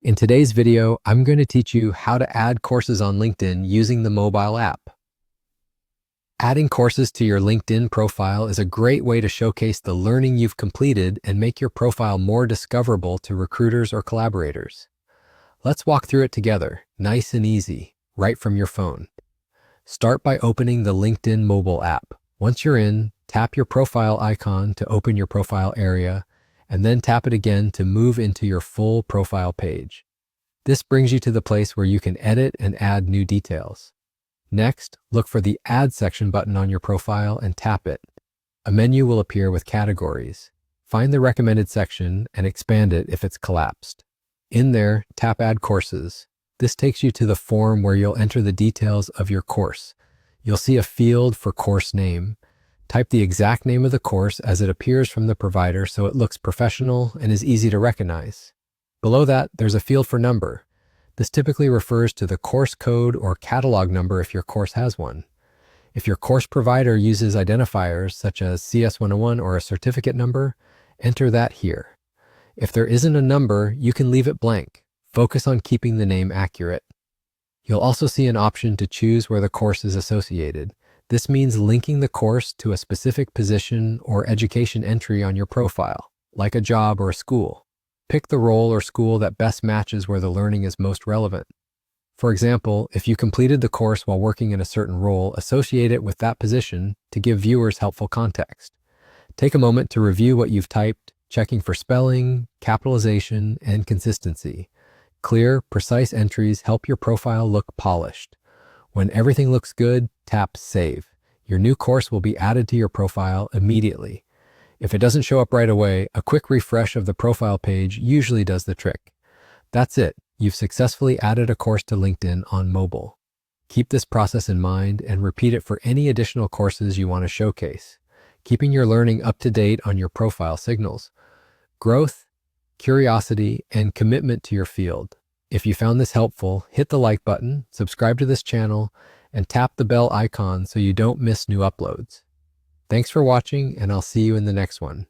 In today's video, I'm going to teach you how to add courses on LinkedIn using the mobile app. Adding courses to your LinkedIn profile is a great way to showcase the learning you've completed and make your profile more discoverable to recruiters or collaborators. Let's walk through it together, nice and easy, right from your phone. Start by opening the LinkedIn mobile app. Once you're in, tap your profile icon to open your profile area, and then tap it again to move into your full profile page. This brings you to the place where you can edit and add new details. Next, look for the Add section button on your profile and tap it. A menu will appear with categories. Find the recommended section and expand it if it's collapsed. In there, tap Add Courses. This takes you to the form where you'll enter the details of your course. You'll see a field for course name. Type the exact name of the course as it appears from the provider so it looks professional and is easy to recognize. Below that, there's a field for number. This typically refers to the course code or catalog number if your course has one. If your course provider uses identifiers such as CS101 or a certificate number, enter that here. If there isn't a number, you can leave it blank. Focus on keeping the name accurate. You'll also see an option to choose where the course is associated. This means linking the course to a specific position or education entry on your profile, like a job or a school. Pick the role or school that best matches where the learning is most relevant. For example, if you completed the course while working in a certain role, associate it with that position to give viewers helpful context. Take a moment to review what you've typed, checking for spelling, capitalization, and consistency. Clear, precise entries help your profile look polished. When everything looks good, tap Save. Your new course will be added to your profile immediately. If it doesn't show up right away, a quick refresh of the profile page usually does the trick. That's it. You've successfully added a course to LinkedIn on mobile. Keep this process in mind and repeat it for any additional courses you want to showcase. Keeping your learning up to date on your profile signals growth, curiosity, and commitment to your field. If you found this helpful, hit the like button, subscribe to this channel, and tap the bell icon so you don't miss new uploads. Thanks for watching, and I'll see you in the next one.